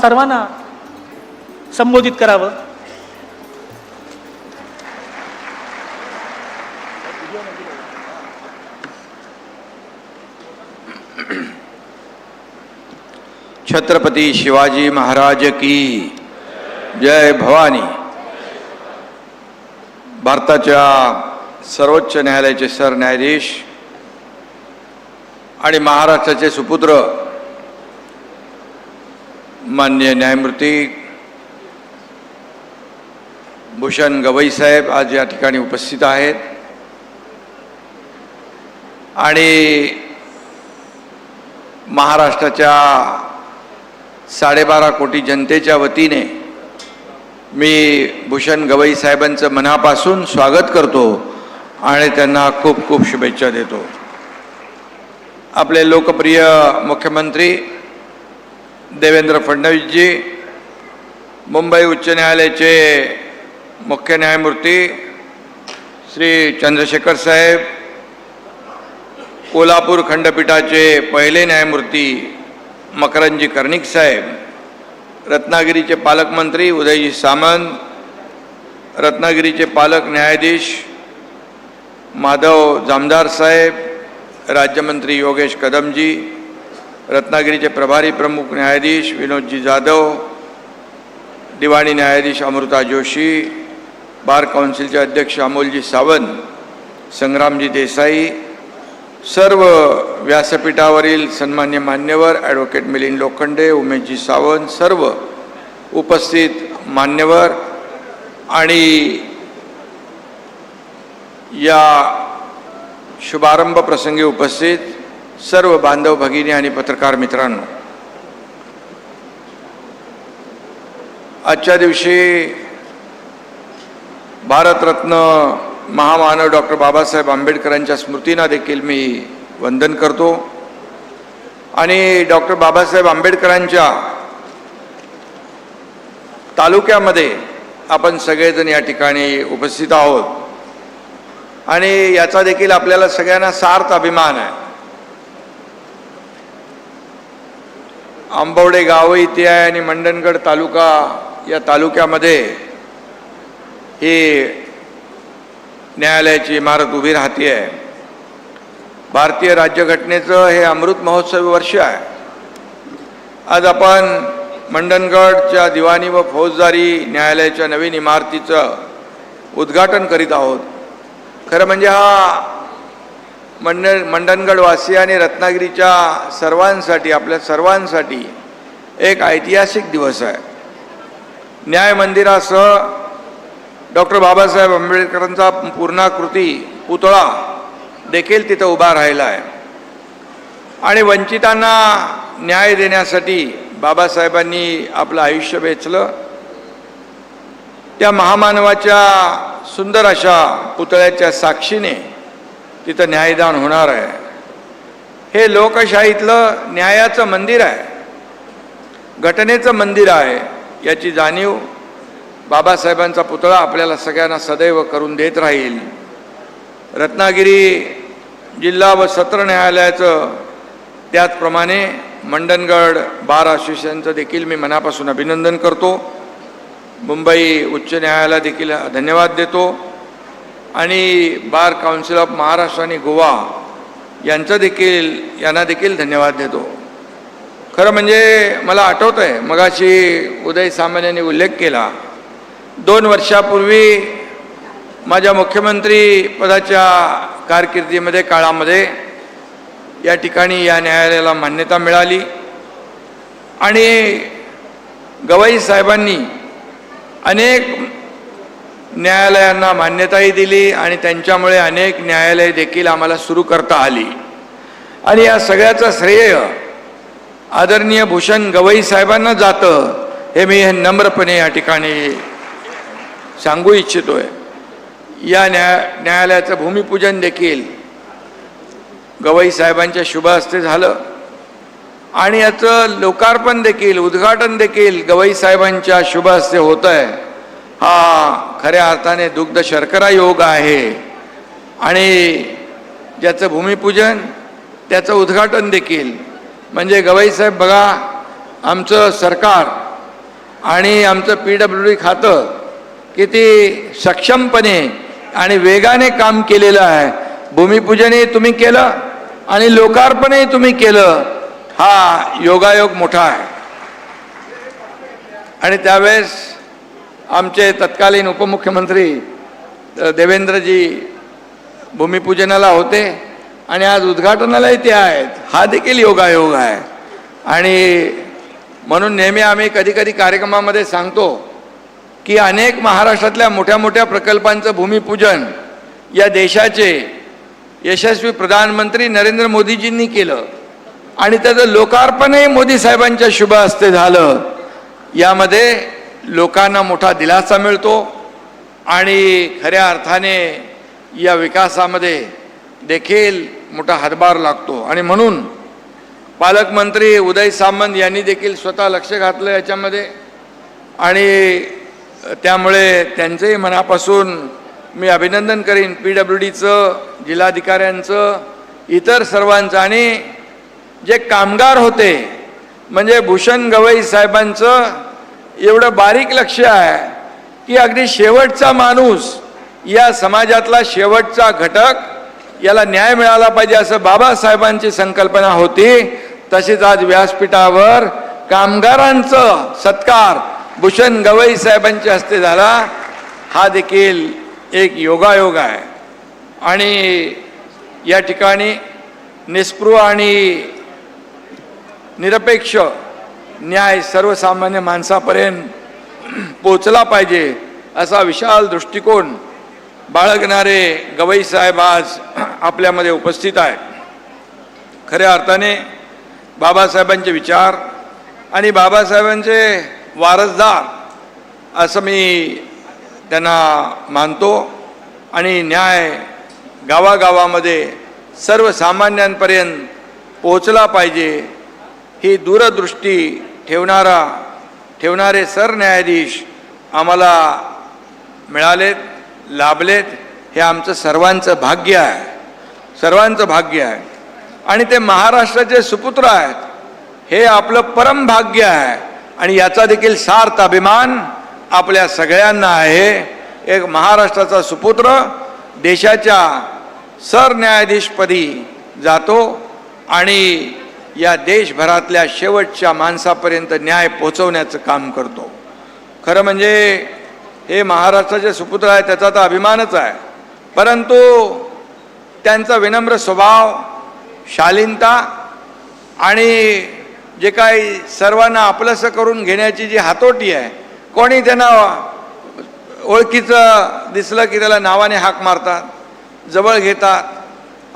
सर्वांना संबोधित करावं। छत्रपती शिवाजी महाराज की जय भवानी। भारताच्या सर्वोच्च न्यायालयाचे सरन्यायाधीश आणि महाराष्ट्राचे सुपुत्र माननीय न्यायमूर्ती भूषण गवई साहेब आज या ठिकाणी उपस्थित आहेत आणि महाराष्ट्राच्या 12.5 कोटी जनतेच्या वतीने मी भूषण गवई साहेबांचं मनापासून स्वागत करतो आणि त्यांना खूप खूप शुभेच्छा देतो। आपले लोकप्रिय मुख्यमंत्री देवेंद्र फडणवीसजी, मुंबई उच्च न्यायालयाचे मुख्य न्यायमूर्ती श्री चंद्रशेखर साहेब, कोल्हापूर खंडपीठाचे पहिले न्यायमूर्ती मकरंदजी कर्णिक साहेब, रत्नागिरीचे पालकमंत्री उदयजी सामंत, रत्नागिरीचे पालक न्यायाधीश माधव जामदार साहेब, राज्यमंत्री योगेश कदमजी, रत्नागिरीचे प्रभारी प्रमुख न्यायाधीश विनोदजी जाधव, दिवाणी न्यायाधीश अमृता जोशी, बार काउन्सिलचे अध्यक्ष अमोलजी सावंत, संग्रामजी देसाई, सर्व व्यासपीठावरील सन्मान्य मान्यवर ॲडव्होकेट मिलिंद लोखंडे, उमेशजी सावंत, सर्व उपस्थित मान्यवर आणि या शुभारंभ प्रसंगी उपस्थित सर्व बांधव भगिनी आणि पत्रकार मित्रांनो, आजच्या दिवशी भारतरत्न महामानव डॉक्टर बाबासाहेब आंबेडकरांच्या स्मृतींना देखील मी वंदन करतो आणि डॉक्टर बाबासाहेब आंबेडकरांच्या तालुक्यामध्ये आपण सगळेजण या ठिकाणी उपस्थित आहोत आणि याचा देखील आपल्याला सगळ्यांना सार्थ अभिमान आहे। आंबवडे गाव इथे आहे आणि मंडणगड तालुका या तालुक्यामध्ये ही न्यायालयाची इमारत उभी राहते आहे। भारतीय राज्यघटनेचं हे अमृत महोत्सवी वर्ष आहे। आज आपण मंडणगडच्या दिवाणी व फौजदारी न्यायालयाच्या नवीन इमारतीचं उद्घाटन करीत आहोत। खरं म्हणजे हा मंडणगडवासी आणि रत्नागिरीच्या सर्वांसाठी, आपल्या सर्वांसाठी एक ऐतिहासिक दिवस आहे। न्याय मंदिरासह डॉक्टर बाबासाहेब आंबेडकरांचा पूर्णाकृती पुतळा देखील तिथं उभा राहिला आहे आणि वंचितांना न्याय देण्यासाठी बाबासाहेबांनी आपलं आयुष्य वेचलं। त्या महामानवाच्या सुंदर अशा पुतळ्याच्या साक्षीने तिथं न्यायदान होणार आहे। हे लोकशाहीतलं न्यायाचं मंदिर आहे, घटनेचं मंदिर आहे, याची जाणीव बाबासाहेबांचा पुतळा आपल्याला सगळ्यांना सदैव करून देत राहील। रत्नागिरी जिल्हा व सत्र न्यायालयाचं त्याचप्रमाणे मंडणगड बार असोसिएशनचं देखील मी मनापासून अभिनंदन करतो। मुंबई उच्च न्यायालयाला देखील धन्यवाद देतो आणि बार काउन्सिल ऑफ महाराष्ट्र आणि गोवा यांना देखील धन्यवाद देतो। खरं म्हणजे मला आठवतं आहे, मगाशी उदय सामंत यांनी उल्लेख केला, 2 वर्षापूर्वी माझ्या मुख्यमंत्री पदाच्या कारकिर्दीमध्ये काळामध्ये या ठिकाणी या न्यायालयाला मान्यता मिळाली आणि गवई साहेबांनी अनेक न्यायालयांना मान्यताही दिली आणि त्यांच्यामुळे अनेक न्यायालये देखील आम्हाला सुरू करता आली आणि या सगळ्याचं श्रेय आदरणीय भूषण गवई साहेबांना जातं, हे मी नम्रपणे या ठिकाणी सांगू इच्छितोय। या न्यायालयाचं भूमिपूजन देखील गवई साहेबांच्या शुभ हस्ते झालं आणि याचं लोकार्पण देखील, उद्घाटन देखील गवई साहेबांच्या शुभ हस्ते होत आहे। हा खऱ्या अर्थाने दुग्ध शर्करा योग आहे आणि ज्याचं भूमिपूजन, त्याचं उद्घाटन देखील म्हणजे गवई साहेब बघा, आमचं सरकार आणि आमचं PWD खातं किती सक्षमपणे आणि वेगाने काम केलेलं आहे. भूमिपूजनही तुम्ही केलं आणि लोकार्पणही तुम्ही केलं. हा योगायोग मोठा आहे. आणि त्यावेळेस आमचे तत्कालीन उपमुख्यमंत्री देवेंद्रजी भूमिपूजनाला होते आणि आज उद्घाटनालाही ते आहेत. हा देखील योगायोग आहे. आणि म्हणून नेहमी आम्ही कधी कधी कार्यक्रमामध्ये सांगतो की अनेक महाराष्ट्रातल्या मोठ्या मोठ्या प्रकल्पांचं भूमिपूजन या देशाचे यशस्वी प्रधानमंत्री नरेंद्र मोदीजींनी केलं आणि त्याचं लोकार्पणही मोदी साहेबांच्या शुभ हस्ते झालं. यामध्ये लोकांना मोठा दिलासा मिळतो आणि खऱ्या अर्थाने या विकासामध्ये देखील मोठा हातभार लागतो. आणि म्हणून पालकमंत्री उदय सामंत यांनी देखील स्वतः लक्ष घातलं याच्यामध्ये आणि त्यामुळे त्यांचंही मनापासून मी अभिनंदन करीन. PWDचं, जिल्हाधिकाऱ्यांचं, इतर सर्वांचं. आणि जे कामगार होते म्हणजे भूषण गवई साहेबांचं एवढं बारीक लक्ष आहे की अगदी शेवटचा माणूस, या समाजातला शेवटचा घटक याला न्याय मिळाला पाहिजे असं बाबासाहेबांची संकल्पना होती. तसेच आज व्यासपीठावर कामगारांचं सत्कार भूषण गवई साहेबांच्या हस्ते झाला. हा देखील एक योगायोग आहे. आणि या ठिकाणी निस्पृह आणि निरपेक्ष न्याय सर्वसामान्य माणसापर्यंत पोचला पाहिजे असा विशाल दृष्टिकोन बाळगणारे गवई साहेब आज आपल्यामध्ये उपस्थित आहेत. खऱ्या अर्थाने बाबासाहेबांचे विचार आणि बाबासाहेबांचे वारसदार असं मी त्यांना मानतो. आणि न्याय गावागावामध्ये सर्वसामान्यांपर्यंत पोचला पाहिजे ही दूरदृष्टी ठेवणारे सरन्यायाधीश आम्हाला मिळालेत, लाभलेत. हे आमचं सर्वांचं भाग्य आहे, सर्वांचं भाग्य आहे. आणि ते महाराष्ट्राचे सुपुत्र आहेत, हे आपलं परम भाग्य आहे. आणि याचा देखील सार्थ अभिमान आपल्या सगळ्यांना आहे. एक महाराष्ट्राचा सुपुत्र देशाच्या सरन्यायाधीशपदी जातो आणि या देशभरातल्या शेवटच्या माणसापर्यंत न्याय पोचवण्याचं काम करतो. खरं म्हणजे हे महाराष्ट्राचे सुपुत्र आहे त्याचा तर अभिमानच आहे. परंतु त्यांचा विनम्र स्वभाव, शालीनता आणि जे काही सर्वांना आपलंसं करून घेण्याची जी हातोटी आहे, कोणी त्यांना ओळखीचं दिसलं की त्याला नावाने हाक मारतात, जवळ घेतात.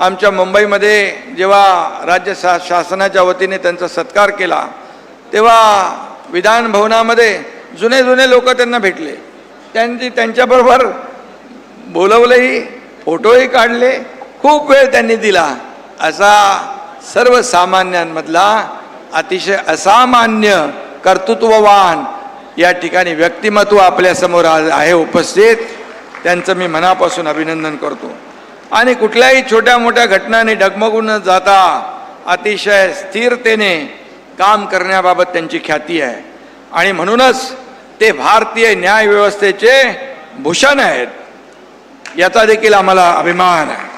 आमच्या मुंबईमध्ये जेव्हा राज्य शासनाच्या वतीने त्यांचा सत्कार केला तेव्हा विधान भवनामध्ये जुने लोक त्यांना भेटले. त्यांच्याबरोबर बोलवलंही, फोटोही काढले, खूप वेळ त्यांनी दिला. असा सर्वसामान्यांमधला अतिशय असामान्य कर्तृत्ववान या ठिकाणी व्यक्तिमत्व आपल्यासमोर आहे उपस्थित. त्यांचं मी मनापासून अभिनंदन करतो. आणि कुठल्याही छोट्या मोठ्या घटनांनी डगमगून न जाता अतिशय स्थिरतेने काम करण्याबाबत त्यांची ख्याती आहे. आणि म्हणूनच ते भारतीय न्यायव्यवस्थेचे भूषण आहेत, याचा देखील आम्हाला अभिमान आहे.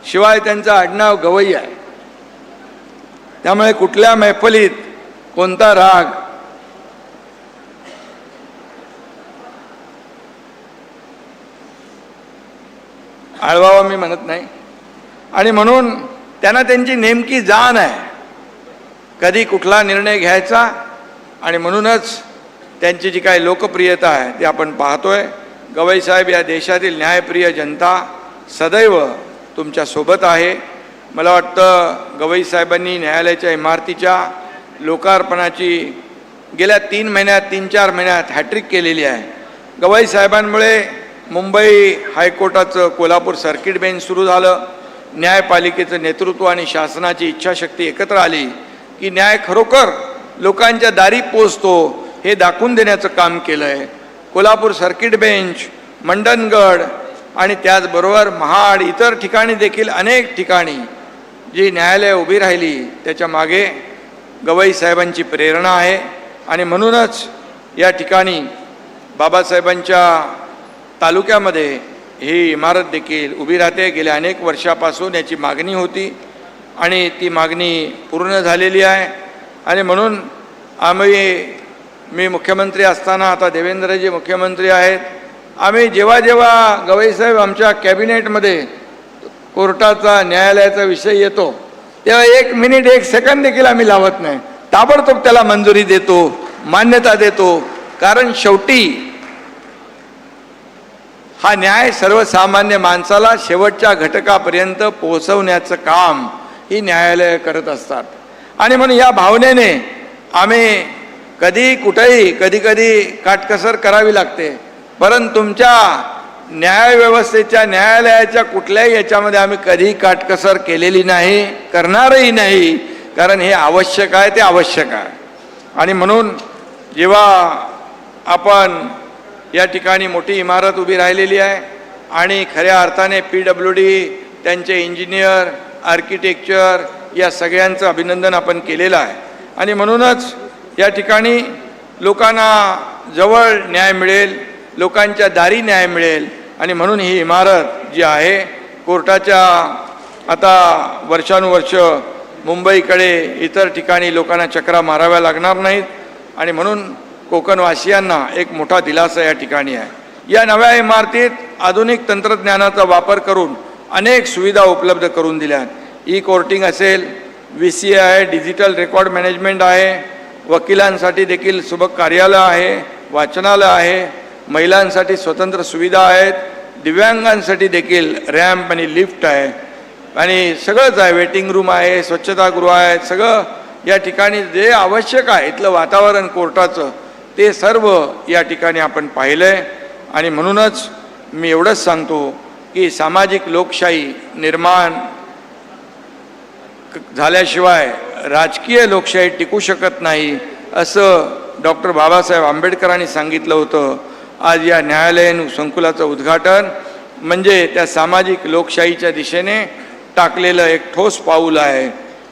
शिवाय त्यांचं आडनाव गवई आहे, त्यामुळे कुठल्या मैफलीत कोणता राग आळवावा मी म्हणत नाही. आणि म्हणून त्यांना त्यांची नेमकी जाण आहे कधी कुठला निर्णय घ्यायचा. आणि म्हणूनच त्यांची जी काही लोकप्रियता आहे ती आपण पाहतोय. गवई साहेब, या देशातील न्यायप्रिय जनता सदैव तुमच्या सोबत आहे. मला वाटतं गवई साहेबांनी न्यायालयाच्या इमारतीच्या लोकार्पणाची गेल्या 3-4 महिन्यात हॅट्रिक केलेली आहे. गवई साहेबांमुळे मुंबई हायकोर्टाचं कोल्हापूर सर्किट बेंच सुरू झालं. न्यायपालिकेचं नेतृत्व आणि शासनाची इच्छाशक्ती एकत्र आली की न्याय खरोखर लोकांच्या दारी पोचतो हे दाखवून देण्याचं काम केलं आहे. कोल्हापूर सर्किट बेंच, मंडनगड आणि त्याचबरोबर महाड, इतर ठिकाणी देखील अनेक ठिकाणी जी न्यायालय उभी राहिली त्याच्या मागे गवई साहेबांची प्रेरणा आहे. आणि म्हणूनच या ठिकाणी बाबासाहेबांच्या तालुक्यामध्ये ही इमारत देखील उभी राहते. गेल्या अनेक वर्षापासून याची मागणी होती आणि ती मागणी पूर्ण झालेली आहे. आणि म्हणून मी मुख्यमंत्री असताना, आता देवेंद्रजी मुख्यमंत्री आहेत, आम्ही जेव्हा जेव्हा गवईसाहेब आमच्या कॅबिनेटमध्ये कोर्टाचा न्यायालयाचा विषय येतो तेव्हा 1 मिनिट 1 सेकंद देखील आम्ही लावत नाही. ताबडतोब त्याला मंजुरी देतो, मान्यता देतो. कारण शेवटी हा न्याय सर्वसामान्य माणसाला शेवटच्या घटकापर्यंत पोहोचवण्याचं काम ही न्यायालय करत असतात. आणि म्हणून या भावनेने आम्ही कधी कुठेही कधी काटकसर करावी लागते, परंतु तुमच्या न्यायव्यवस्थेच्या न्यायालयाच्या कुठल्याही याच्यामध्ये आम्ही कधीही काटकसर केलेली नाही, करणारही नाही. कारण हे आवश्यक आहे, ते आवश्यक आहे. आणि म्हणून जेव्हा आपण या ठिकाणी मोठी इमारत उभी राहिलेली आहे आणि खऱ्या अर्थाने PWD, त्यांचे इंजिनियर, आर्किटेक्चर या सगळ्यांचं अभिनंदन आपण केलेलं आहे. आणि म्हणूनच या ठिकाणी लोकांना जवळ न्याय मिळेल, लोकांच्या दारी न्याय मिळेल. आणि म्हणून ही इमारत जी आहे कोर्टाच्या, आता वर्षानुवर्ष मुंबईकडे इतर ठिकाणी लोकांना चक्रा माराव्या लागणार नाहीत. आणि म्हणून कोकणवासियांना एक मोठा दिलासा या ठिकाणी आहे. या नव्या इमारतीत आधुनिक तंत्रज्ञानाचा वापर करून अनेक सुविधा उपलब्ध करून दिल्या. कोर्टिंग असेल, VCA आहे, डिजिटल रेकॉर्ड मॅनेजमेंट आहे, वकिलांसाठी देखील सुबक कार्यालय आहे, वाचनालय आहे, महिलांसाठी स्वतंत्र सुविधा आहेत, दिव्यांगांसाठी देखील रॅम्प आणि लिफ्ट आहे आणि सगळंच आहे. वेटिंग रूम आहे, स्वच्छतागृह आहे. सगळं या ठिकाणी जे आवश्यक आहे इथलं वातावरण कोर्टाचं ते सर्व या ठिकाणी आपण पाहिलं आहे. आणि म्हणूनच मी एवढंच सांगतो की सामाजिक लोकशाही निर्माण झाल्याशिवाय राजकीय लोकशाही टिकू शकत नाही, असं डॉक्टर बाबासाहेब आंबेडकरांनी सांगितलं होतं. आज या न्यायालयीन संकुलाचं उद्घाटन म्हणजे त्या सामाजिक लोकशाहीच्या दिशेने टाकलेलं एक ठोस पाऊल आहे.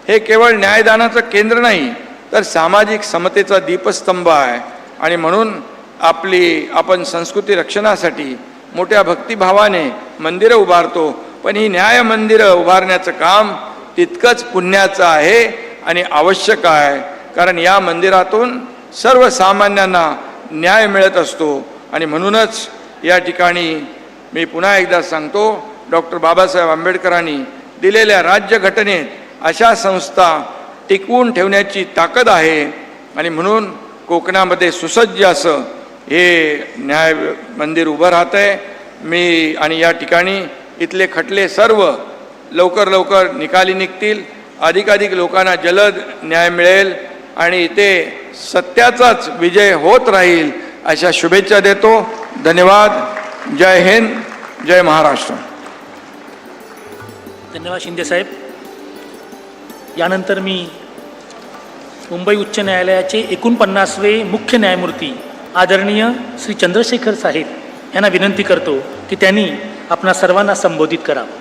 हे केवळ न्यायदानाचं केंद्र नाही तर सामाजिक समतेचा दीपस्तंभ आहे. आणि म्हणून आपण संस्कृती रक्षणासाठी मोठ्या भक्तिभावाने मंदिरं उभारतो, पण ही न्याय मंदिरं उभारण्याचं काम तितकंच पुण्याचं आहे आणि आवश्यक आहे. कारण या मंदिरातून सर्वसामान्यांना न्याय मिळत असतो. आणि म्हणूनच या ठिकाणी मी पुन्हा एकदा सांगतो, डॉक्टर बाबासाहेब आंबेडकरांनी दिलेल्या राज्यघटनेत अशा संस्था टिकवून ठेवण्याची ताकद आहे. आणि म्हणून कोकणामध्ये सुसज्ज असं हे न्याय मंदिर उभं राहतं आहे. मी आणि या ठिकाणी इथले खटले सर्व लवकर निकाली निघतील, अधिकाधिक लोकांना जलद न्याय मिळेल आणि इथे सत्याचाच विजय होत राहील अशा शुभेच्छा देतो. धन्यवाद. जय हिंद, जय महाराष्ट्र. धन्यवाद शिंदे साहेब. यानंतर मी मुंबई उच्च न्यायालयाचे 49वे मुख्य न्यायमूर्ती आदरणीय श्री चंद्रशेखर साहेब यांना विनंती करतो की त्यांनी आपणा सर्वांना संबोधित करावं.